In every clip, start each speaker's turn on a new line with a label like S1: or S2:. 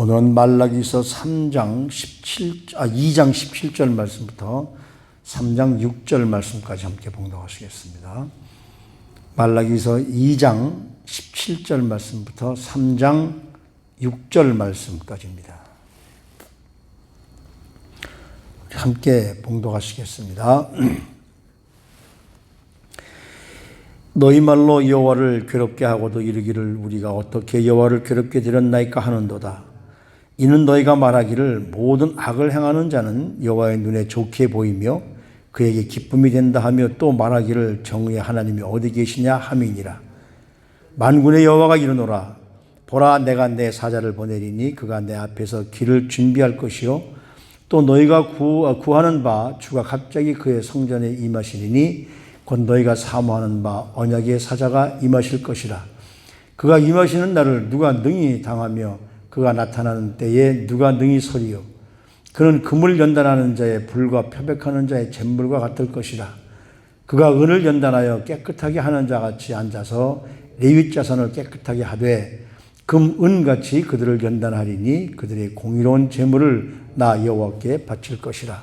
S1: 오늘은 말라기서 2장 17절 말씀부터 3장 6절 말씀까지 함께 봉독하시겠습니다. 말라기서 2장 17절 말씀부터 3장 6절 말씀까지입니다. 함께 봉독하시겠습니다. 너희 말로 여호와를 괴롭게 하고도 이르기를 우리가 어떻게 여호와를 괴롭게 드렸나이까 하는도다. 이는 너희가 말하기를 모든 악을 행하는 자는 여호와의 눈에 좋게 보이며 그에게 기쁨이 된다 하며 또 말하기를 정의의 하나님이 어디 계시냐 함이니라. 만군의 여호와가 이르노라. 보라, 내가 내 사자를 보내리니 그가 내 앞에서 길을 준비할 것이요 또 너희가 구하는 바 주가 갑자기 그의 성전에 임하시리니 곧 너희가 사모하는 바 언약의 사자가 임하실 것이라. 그가 임하시는 날을 누가 능히 당하며 그가 나타나는 때에 누가 능히 서리요. 그는 금을 연단하는 자의 불과 표백하는 자의 잿물과 같을 것이라. 그가 은을 연단하여 깨끗하게 하는 자같이 앉아서 레위 자손을 깨끗하게 하되 금, 은같이 그들을 연단하리니 그들의 공의로운 제물을 나 여호와께 바칠 것이라.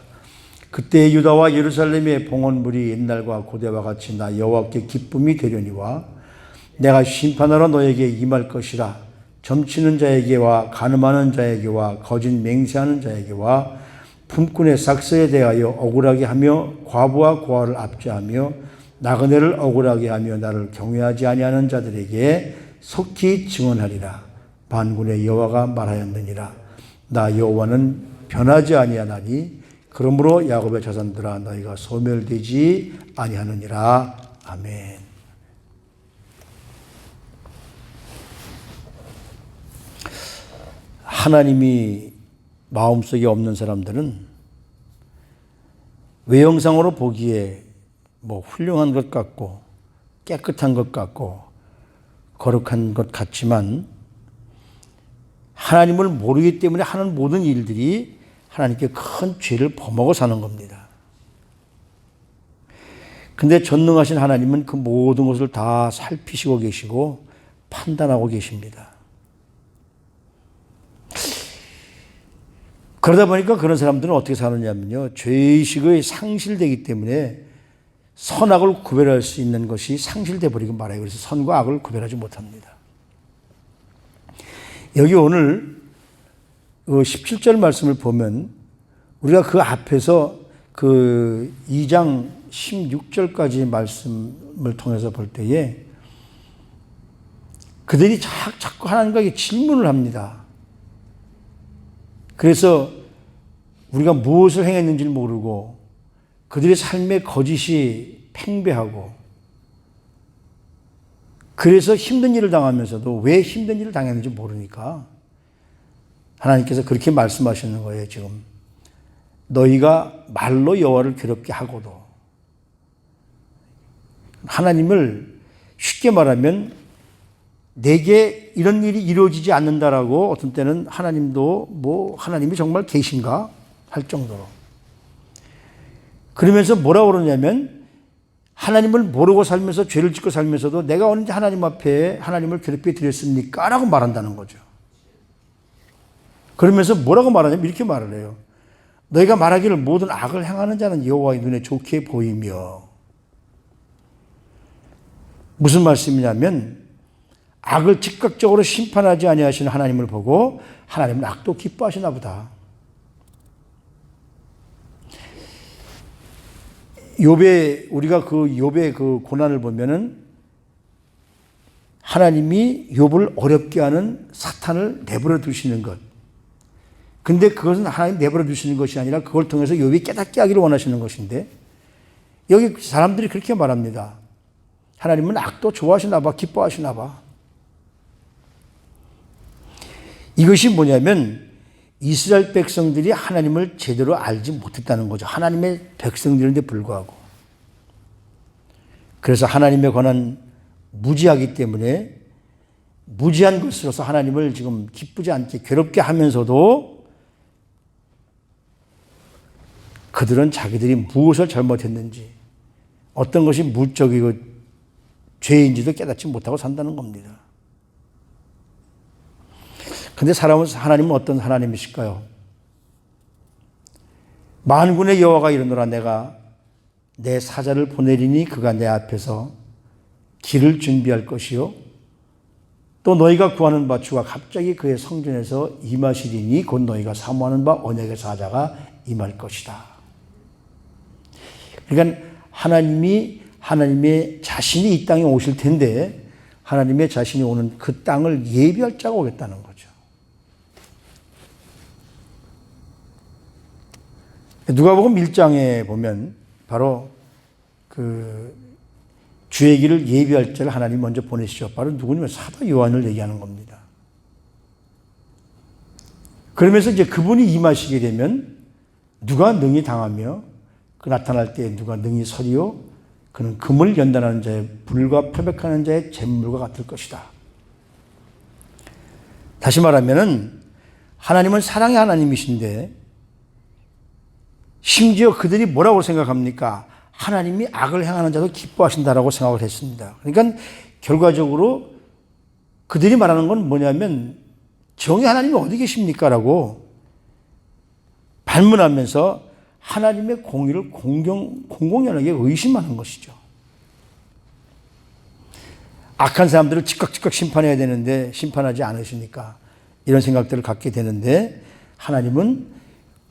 S1: 그때 유다와 예루살렘의 봉헌물이 옛날과 고대와 같이 나 여호와께 기쁨이 되려니와 내가 심판하러 너에게 임할 것이라. 점치는 자에게와 간음하는 자에게와 거짓 맹세하는 자에게와 품꾼의 삭서에 대하여 억울하게 하며 과부와 고아를 압제하며 나그네를 억울하게 하며 나를 경외하지 아니하는 자들에게 속히 증언하리라. 만군의 여호와가 말하였느니라. 나 여호와는 변하지 아니하나니 그러므로 야곱의 자손들아 너희가 소멸되지 아니하느니라. 아멘. 하나님이 마음속에 없는 사람들은 외형상으로 보기에 훌륭한 것 같고 깨끗한 것 같고 거룩한 것 같지만 하나님을 모르기 때문에 하는 모든 일들이 하나님께 큰 죄를 범하고 사는 겁니다. 근데 전능하신 하나님은 그 모든 것을 다 살피시고 계시고 판단하고 계십니다. 그러다 보니까 그런 사람들은 어떻게 사느냐면요. 죄의식이 상실되기 때문에 선악을 구별할 수 있는 것이 상실돼 버리고 말아요. 그래서 선과 악을 구별하지 못합니다. 여기 오늘 17절 말씀을 보면 우리가 그 앞에서 그 2장 16절까지 말씀을 통해서 볼 때에 그들이 자꾸 하나님과 질문을 합니다. 그래서 우리가 무엇을 행했는지를 모르고 그들의 삶의 거짓이 팽배하고 그래서 힘든 일을 당하면서도 왜 힘든 일을 당했는지 모르니까 하나님께서 그렇게 말씀하시는 거예요. 지금 너희가 말로 여호와를 괴롭게 하고도 하나님을 쉽게 말하면 내게 이런 일이 이루어지지 않는다라고 어떤 때는 하나님도 하나님이 정말 계신가 할 정도로 그러면서 뭐라고 그러냐면 하나님을 모르고 살면서 죄를 짓고 살면서도 내가 언제 하나님 앞에 하나님을 괴롭게 드렸습니까? 라고 말한다는 거죠. 그러면서 뭐라고 말하냐면 이렇게 말을 해요. 너희가 말하기를 모든 악을 행하는 자는 여호와의 눈에 좋게 보이며 무슨 말씀이냐면 악을 즉각적으로 심판하지 아니하시는 하나님을 보고 하나님은 악도 기뻐하시나 보다. 우리가 그 욥의 그 고난을 보면은 하나님이 욥을 어렵게 하는 사탄을 내버려 두시는 것. 근데 그것은 하나님 내버려 두시는 것이 아니라 그걸 통해서 욥이 깨닫게 하기를 원하시는 것인데 여기 사람들이 그렇게 말합니다. 하나님은 악도 좋아하시나 봐, 기뻐하시나 봐. 이것이 뭐냐면 이스라엘 백성들이 하나님을 제대로 알지 못했다는 거죠. 하나님의 백성들인데 불구하고. 그래서 하나님에 관한 무지하기 때문에 무지한 것으로서 하나님을 지금 기쁘지 않게 괴롭게 하면서도 그들은 자기들이 무엇을 잘못했는지 어떤 것이 무적이고 죄인지도 깨닫지 못하고 산다는 겁니다. 근데 하나님은 어떤 하나님이실까요? 만군의 여호와가 이르노라 내가 내 사자를 보내리니 그가 내 앞에서 길을 준비할 것이요 또 너희가 구하는 바 주가 갑자기 그의 성전에서 임하시리니 곧 너희가 사모하는 바 언약의 사자가 임할 것이다. 그러니까 하나님의 자신이 이 땅에 오실 텐데 하나님의 자신이 오는 그 땅을 예비할 자가 오겠다는 거죠. 누가복음 1장에 보면 바로 주의 길을 예비할 자를 하나님 먼저 보내시죠. 바로 누구냐면 사도 요한을 얘기하는 겁니다. 그러면서 이제 그분이 임하시게 되면 누가 능히 당하며 그 나타날 때 누가 능히 서리요 그는 금을 연단하는 자의 불과 표백하는 자의 잿물과 같을 것이다. 다시 말하면은 하나님은 사랑의 하나님이신데 심지어 그들이 뭐라고 생각합니까? 하나님이 악을 행하는 자도 기뻐하신다라고 생각을 했습니다. 그러니까 결과적으로 그들이 말하는 건 뭐냐면 정의 하나님이 어디 계십니까? 라고 반문하면서 하나님의 공의를 공공연하게 의심하는 것이죠. 악한 사람들을 즉각 심판해야 되는데 심판하지 않으시니까 이런 생각들을 갖게 되는데 하나님은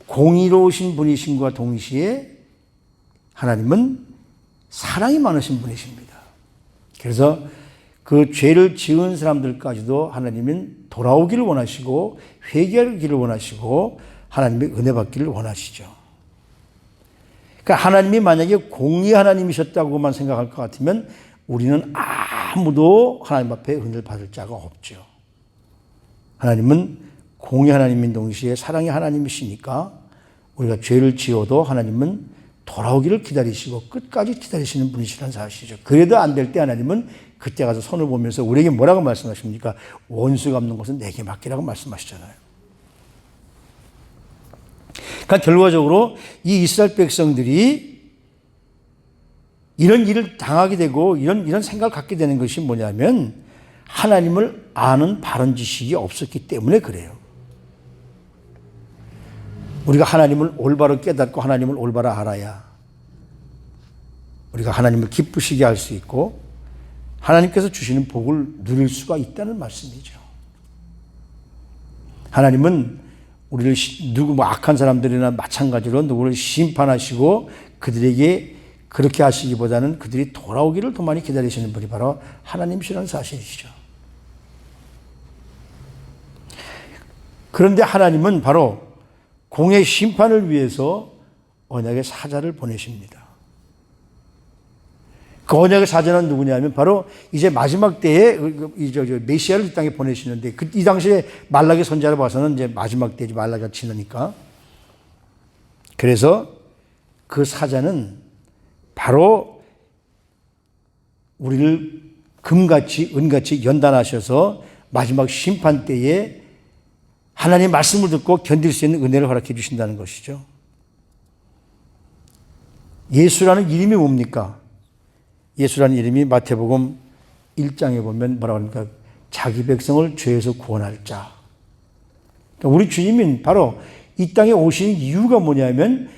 S1: 공의로우신 분이심과 동시에 하나님은 사랑이 많으신 분이십니다. 그래서 그 죄를 지은 사람들까지도 하나님은 돌아오기를 원하시고 회개하기를 원하시고 하나님의 은혜 받기를 원하시죠. 그러니까 하나님이 만약에 공의 하나님이셨다고만 생각할 것 같으면 우리는 아무도 하나님 앞에 은혜를 받을 자가 없죠. 하나님은 공의 하나님인 동시에 사랑의 하나님이시니까 우리가 죄를 지어도 하나님은 돌아오기를 기다리시고 끝까지 기다리시는 분이시라는 사실이죠. 그래도 안 될 때 하나님은 그때 가서 손을 보면서 우리에게 뭐라고 말씀하십니까? 원수 갚는 것은 내게 맡기라고 말씀하시잖아요. 그러니까 결과적으로 이 이스라엘 백성들이 이런 일을 당하게 되고 이런 생각을 갖게 되는 것이 뭐냐면 하나님을 아는 바른 지식이 없었기 때문에 그래요. 우리가 하나님을 올바로 깨닫고 하나님을 올바로 알아야 우리가 하나님을 기쁘시게 할 수 있고 하나님께서 주시는 복을 누릴 수가 있다는 말씀이죠. 하나님은 우리를 악한 사람들이나 마찬가지로 누구를 심판하시고 그들에게 그렇게 하시기보다는 그들이 돌아오기를 더 많이 기다리시는 분이 바로 하나님이시라는 사실이죠. 그런데 하나님은 바로 공의 심판을 위해서 언약의 사자를 보내십니다. 그 언약의 사자는 누구냐면 바로 이제 마지막 때에 메시아를 이 땅에 보내시는데 이 당시에 말라기 선지자를 봐서는 이제 마지막 때지 말라기가 지나니까. 그래서 그 사자는 바로 우리를 금같이 은같이 연단하셔서 마지막 심판 때에 하나님의 말씀을 듣고 견딜 수 있는 은혜를 허락해 주신다는 것이죠. 예수라는 이름이 뭡니까? 예수라는 이름이 마태복음 1장에 보면 뭐라고 합니까? 자기 백성을 죄에서 구원할 자. 그러니까 우리 주님은 바로 이 땅에 오신 이유가 뭐냐면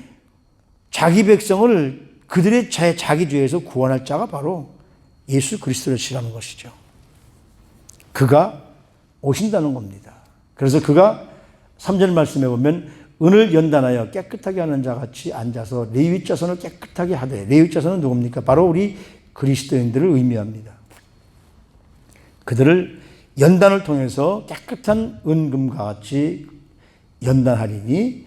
S1: 자기 백성을 그들의 자기 죄에서 구원할 자가 바로 예수 그리스도시라는 것이죠. 그가 오신다는 겁니다. 그래서 그가 3절 말씀에 보면 은을 연단하여 깨끗하게 하는 자같이 앉아서 레위 자손을 깨끗하게 하되, 레위 자손은 누굽니까? 바로 우리 그리스도인들을 의미합니다. 그들을 연단을 통해서 깨끗한 은금과 같이 연단하리니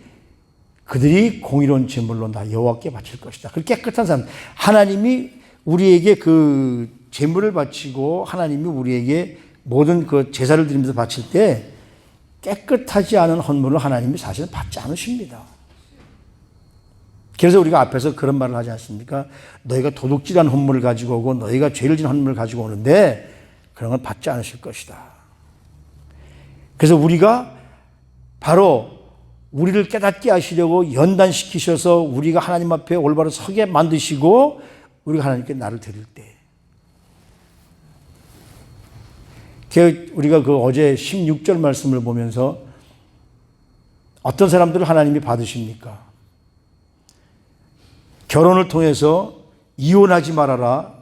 S1: 그들이 공의로운 제물로 나 여호와께 바칠 것이다. 그 깨끗한 사람, 하나님이 우리에게 그 제물을 바치고 하나님이 우리에게 모든 그 제사를 드리면서 바칠 때 깨끗하지 않은 헌물을 하나님이 사실은 받지 않으십니다. 그래서 우리가 앞에서 그런 말을 하지 않습니까? 너희가 도둑질한 헌물을 가지고 오고 너희가 죄를 지은 헌물을 가지고 오는데 그런 건 받지 않으실 것이다. 그래서 우리가 바로 우리를 깨닫게 하시려고 연단시키셔서 우리가 하나님 앞에 올바로 서게 만드시고 우리가 하나님께 나를 드릴 때 우리가 그 어제 16절 말씀을 보면서 어떤 사람들을 하나님이 받으십니까? 결혼을 통해서 이혼하지 말아라.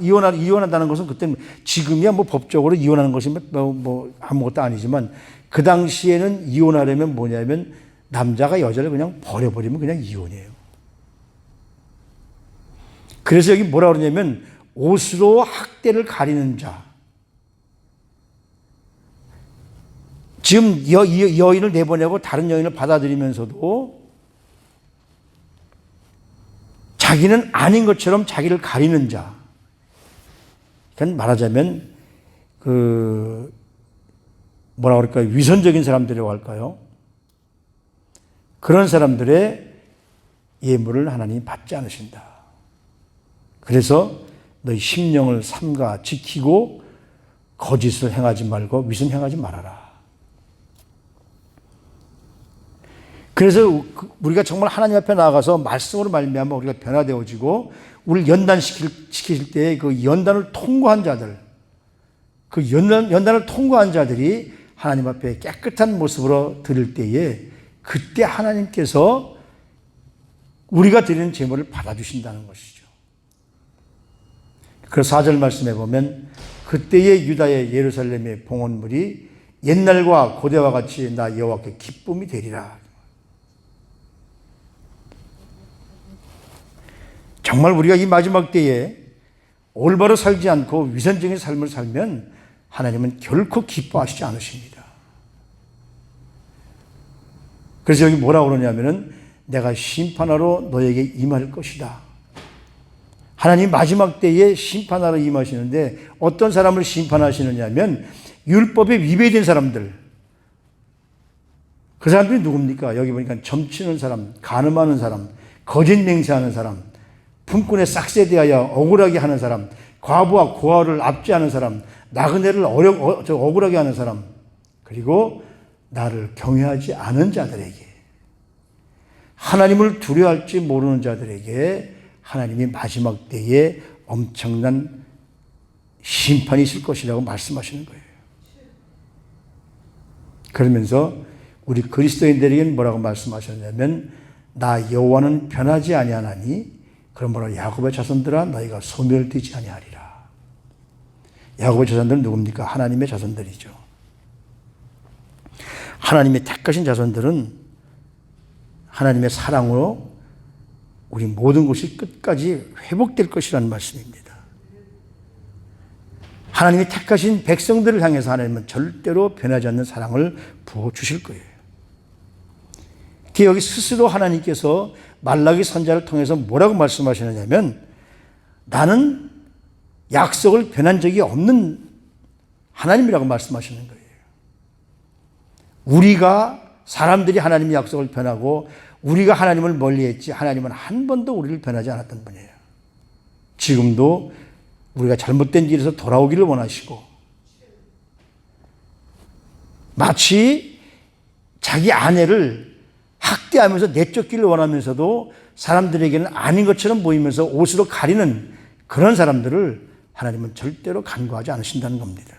S1: 이혼한다는 것은 그때 지금이야 뭐 법적으로 이혼하는 것이 뭐 아무것도 아니지만 그 당시에는 이혼하려면 뭐냐면 남자가 여자를 그냥 버려버리면 그냥 이혼이에요. 그래서 여기 뭐라 그러냐면 옷으로 학대를 가리는 자. 지금 여인을 내보내고 다른 여인을 받아들이면서도 자기는 아닌 것처럼 자기를 가리는 자. 그러니까 말하자면 뭐라 그럴까요? 위선적인 사람들이라고 할까요? 그런 사람들의 예물을 하나님이 받지 않으신다. 그래서 너희 심령을 삼가 지키고 거짓을 행하지 말고 위선 행하지 말아라. 그래서 우리가 정말 하나님 앞에 나아가서 말씀으로 말미암아 우리가 변화되어지고 우리를 연단시킬 때 그 연단을 통과한 자들, 그 연단을 통과한 자들이 하나님 앞에 깨끗한 모습으로 드릴 때에 그때 하나님께서 우리가 드리는 제물을 받아주신다는 것이죠. 그 4절 말씀에 보면 그때의 유다의 예루살렘의 봉헌물이 옛날과 고대와 같이 나 여호와께 기쁨이 되리라. 정말 우리가 이 마지막 때에 올바로 살지 않고 위선적인 삶을 살면 하나님은 결코 기뻐하시지 않으십니다. 그래서 여기 뭐라고 그러냐면은 내가 심판하러 너에게 임할 것이다. 하나님 마지막 때에 심판하러 임하시는데 어떤 사람을 심판하시느냐면 율법에 위배된 사람들. 그 사람들이 누굽니까? 여기 보니까 점치는 사람, 간음하는 사람, 거짓 맹세하는 사람, 품꾼의 싹새에 대하여 억울하게 하는 사람, 과부와 고아를 압제하는 사람, 나그네를 억울하게 하는 사람, 그리고 나를 경외하지 않은 자들에게, 하나님을 두려워할지 모르는 자들에게 하나님이 마지막 때에 엄청난 심판이 있을 것이라고 말씀하시는 거예요. 그러면서 우리 그리스도인들에게는 뭐라고 말씀하셨냐면 나 여호와는 변하지 아니하나니 그러므로 야곱의 자손들아 너희가 소멸되지 아니하리라. 야곱의 자손들은 누굽니까? 하나님의 자손들이죠. 하나님의 택하신 자손들은 하나님의 사랑으로 우리 모든 것이 끝까지 회복될 것이라는 말씀입니다. 하나님이 택하신 백성들을 향해서 하나님은 절대로 변하지 않는 사랑을 부어주실 거예요. 여기 스스로 하나님께서 말라기 선지자를 통해서 뭐라고 말씀하시느냐면 나는 약속을 변한 적이 없는 하나님이라고 말씀하시는 거예요. 우리가 사람들이 하나님의 약속을 변하고 우리가 하나님을 멀리했지 하나님은 한 번도 우리를 변하지 않았던 분이에요. 지금도 우리가 잘못된 길에서 돌아오기를 원하시고 마치 자기 아내를 학대하면서 내쫓기를 원하면서도 사람들에게는 아닌 것처럼 보이면서 옷으로 가리는 그런 사람들을 하나님은 절대로 간과하지 않으신다는 겁니다.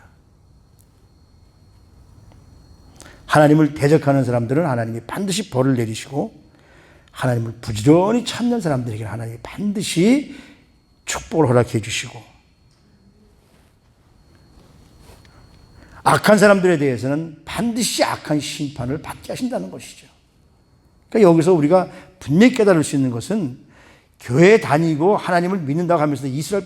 S1: 하나님을 대적하는 사람들은 하나님이 반드시 벌을 내리시고 하나님을 부지런히 찾는 사람들에게는 하나님이 반드시 축복을 허락해 주시고 악한 사람들에 대해서는 반드시 악한 심판을 받게 하신다는 것이죠. 그러니까 여기서 우리가 분명히 깨달을 수 있는 것은 교회 다니고 하나님을 믿는다고 하면서 이스라엘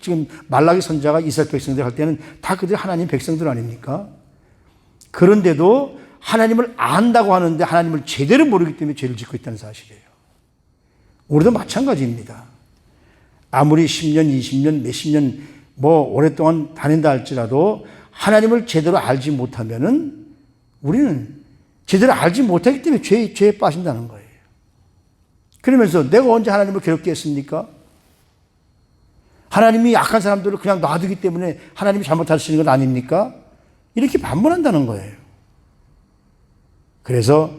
S1: 지금 말라기 선지자가 이스라엘 백성들 할 때는 다 그들 하나님 백성들 아닙니까? 그런데도 하나님을 안다고 하는데 하나님을 제대로 모르기 때문에 죄를 짓고 있다는 사실이에요. 우리도 마찬가지입니다. 아무리 10년, 20년, 몇십 년 오랫동안 다닌다 할지라도 하나님을 제대로 알지 못하면은 우리는 제대로 알지 못하기 때문에 죄에 빠진다는 거예요. 그러면서 내가 언제 하나님을 괴롭게 했습니까? 하나님이 악한 사람들을 그냥 놔두기 때문에 하나님이 잘못하시는 건 아닙니까? 이렇게 반문한다는 거예요. 그래서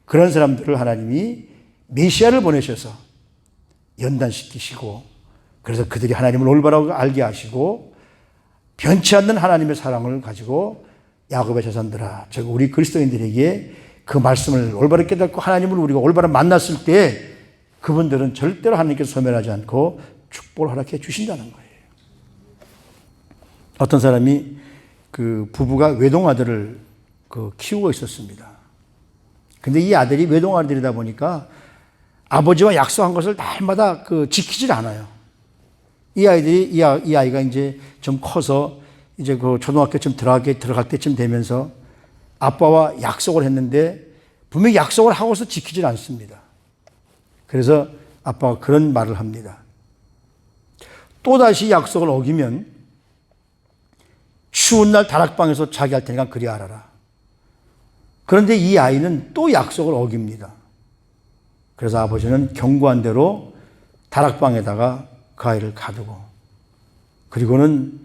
S1: 그런 사람들을 하나님이 메시아를 보내셔서 연단시키시고 그래서 그들이 하나님을 올바라고 알게 하시고 변치 않는 하나님의 사랑을 가지고 야곱의 자손들아, 즉 우리 그리스도인들에게 그 말씀을 올바르게 깨닫고 하나님을 우리가 올바로 만났을 때 그분들은 절대로 하나님께서 소멸하지 않고 축복을 허락해 주신다는 거예요. 어떤 사람이 그 부부가 외동아들을 키우고 있었습니다. 근데 이 아들이 외동아들이다 보니까 아버지와 약속한 것을 날마다 지키질 않아요. 이 아이가 이제 좀 커서 이제 초등학교쯤 들어갈 때쯤 되면서 아빠와 약속을 했는데 분명히 약속을 하고서 지키질 않습니다. 그래서 아빠가 그런 말을 합니다. 또다시 약속을 어기면 추운 날 다락방에서 자기 할 테니까 그리 알아라. 그런데 이 아이는 또 약속을 어깁니다. 그래서 아버지는 경고한 대로 다락방에다가 그 아이를 가두고, 그리고는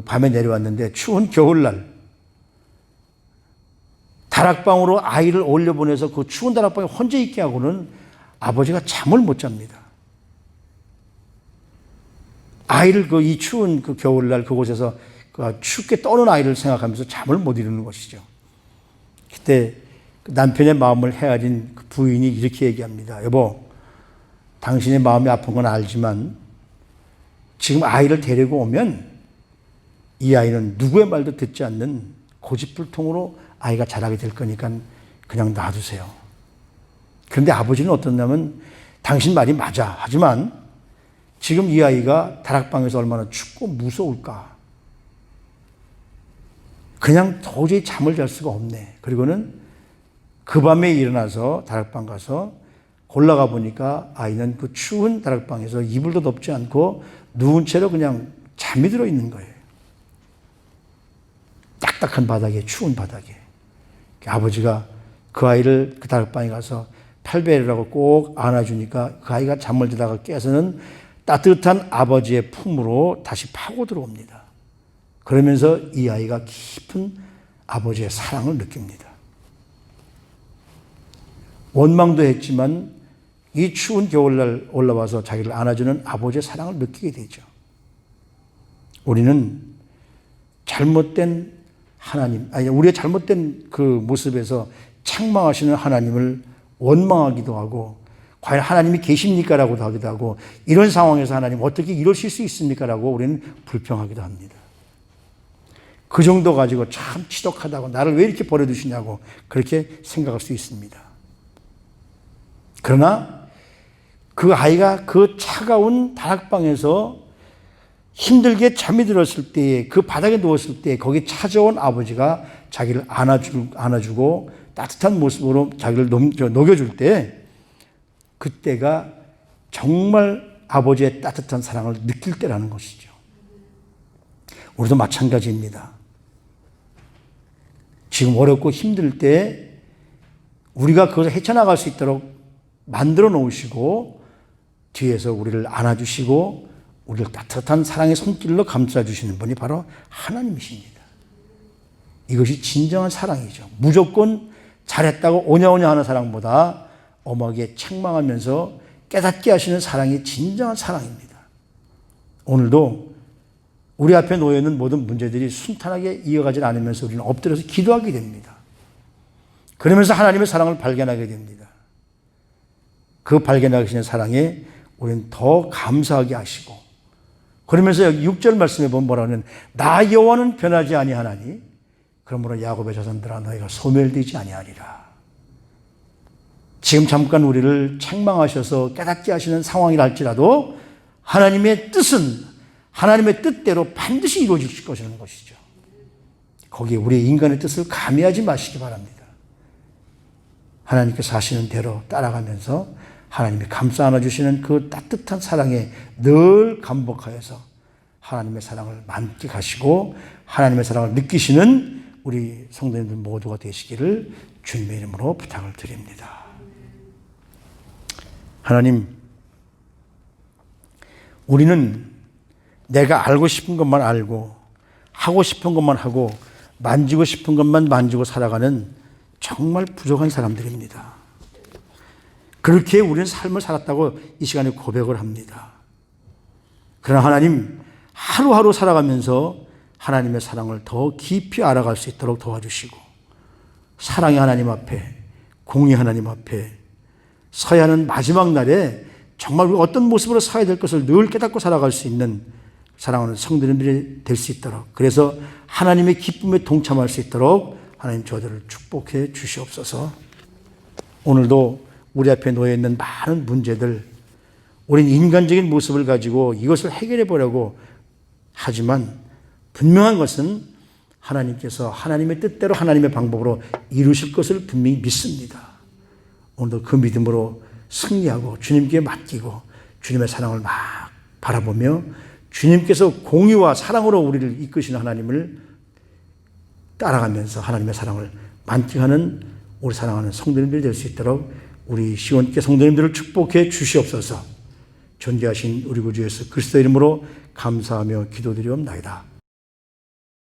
S1: 밤에 내려왔는데 추운 겨울날 다락방으로 아이를 올려보내서 그 추운 다락방에 혼자 있게 하고는 아버지가 잠을 못 잡니다. 아이를 이 추운 겨울날 그곳에서 춥게 떠는 아이를 생각하면서 잠을 못 이루는 것이죠. 그때 남편의 마음을 헤아린 부인이 이렇게 얘기합니다. 여보, 당신의 마음이 아픈 건 알지만 지금 아이를 데리고 오면 이 아이는 누구의 말도 듣지 않는 고집불통으로 아이가 자라게 될 거니까 그냥 놔두세요. 그런데 아버지는 어떻냐면 당신 말이 맞아. 하지만 지금 이 아이가 다락방에서 얼마나 춥고 무서울까. 그냥 도저히 잠을 잘 수가 없네. 그리고는 그 밤에 일어나서 다락방 가서 올라가 보니까 아이는 그 추운 다락방에서 이불도 덮지 않고 누운 채로 그냥 잠이 들어 있는 거예요. 딱딱한 바닥에, 추운 바닥에. 아버지가 그 아이를 그 다락방에 가서 팔베르라고 꼭 안아주니까 그 아이가 잠을 자다가 깨서는 따뜻한 아버지의 품으로 다시 파고 들어옵니다. 그러면서 이 아이가 깊은 아버지의 사랑을 느낍니다. 원망도 했지만 이 추운 겨울날 올라와서 자기를 안아주는 아버지의 사랑을 느끼게 되죠. 우리는 잘못된 하나님, 우리의 잘못된 그 모습에서 책망하시는 하나님을 원망하기도 하고, 과연 하나님이 계십니까? 라고도 하기도 하고, 이런 상황에서 하나님 어떻게 이러실 수 있습니까? 라고 우리는 불평하기도 합니다. 그 정도 가지고 참 지독하다고, 나를 왜 이렇게 버려두시냐고 그렇게 생각할 수 있습니다. 그러나 그 아이가 그 차가운 다락방에서 힘들게 잠이 들었을 때에, 그 바닥에 누웠을 때 거기 찾아온 아버지가 자기를 안아주고 따뜻한 모습으로 자기를 녹여줄 때, 그때가 정말 아버지의 따뜻한 사랑을 느낄 때라는 것이죠. 우리도 마찬가지입니다. 지금 어렵고 힘들 때 우리가 그것을 헤쳐나갈 수 있도록 만들어 놓으시고 뒤에서 우리를 안아주시고 우리를 따뜻한 사랑의 손길로 감싸주시는 분이 바로 하나님이십니다. 이것이 진정한 사랑이죠. 무조건 잘했다고 오냐오냐 하는 사랑보다 엄하게 책망하면서 깨닫게 하시는 사랑이 진정한 사랑입니다. 오늘도 우리 앞에 놓여 있는 모든 문제들이 순탄하게 이어가지 않으면서 우리는 엎드려서 기도하게 됩니다. 그러면서 하나님의 사랑을 발견하게 됩니다. 그 발견하시는 사랑에 우리는 더 감사하게 하시고, 그러면서 여기 6절 말씀에 보면 뭐라고 하냐면 나 여호와는 변하지 아니하나니 그러므로 야곱의 자손들아 너희가 소멸되지 아니하리라. 지금 잠깐 우리를 책망하셔서 깨닫게 하시는 상황이라 할지라도 하나님의 뜻은 하나님의 뜻대로 반드시 이루어질 것이라는 것이죠. 거기에 우리의 인간의 뜻을 가미하지 마시기 바랍니다. 하나님께서 하시는 대로 따라가면서 하나님이 감싸 안아주시는 그 따뜻한 사랑에 늘 감복하여서 하나님의 사랑을 만끽하시고 하나님의 사랑을 느끼시는 우리 성도님들 모두가 되시기를 주님의 이름으로 부탁을 드립니다. 하나님, 우리는 내가 알고 싶은 것만 알고 하고 싶은 것만 하고 만지고 싶은 것만 만지고 살아가는 정말 부족한 사람들입니다. 그렇게 우리는 삶을 살았다고 이 시간에 고백을 합니다. 그러나 하나님, 하루하루 살아가면서 하나님의 사랑을 더 깊이 알아갈 수 있도록 도와주시고 사랑의 하나님 앞에 공의 하나님 앞에 서야 하는 마지막 날에 정말 우리가 어떤 모습으로 서야 될 것을 늘 깨닫고 살아갈 수 있는 사랑하는 성도님들이 될 수 있도록 그래서 하나님의 기쁨에 동참할 수 있도록 하나님 저들을 축복해 주시옵소서. 오늘도 우리 앞에 놓여 있는 많은 문제들 우리는 인간적인 모습을 가지고 이것을 해결해 보려고 하지만 분명한 것은 하나님께서 하나님의 뜻대로 하나님의 방법으로 이루실 것을 분명히 믿습니다. 오늘도 그 믿음으로 승리하고 주님께 맡기고 주님의 사랑을 막 바라보며 주님께서 공의와 사랑으로 우리를 이끄시는 하나님을 따라가면서 하나님의 사랑을 만끽하는 우리 사랑하는 성도님들이 될 수 있도록 우리 시온교회 성도님들을 축복해 주시옵소서. 존귀하신 우리 구주 예수 그리스도 이름으로 감사하며 기도드리옵나이다.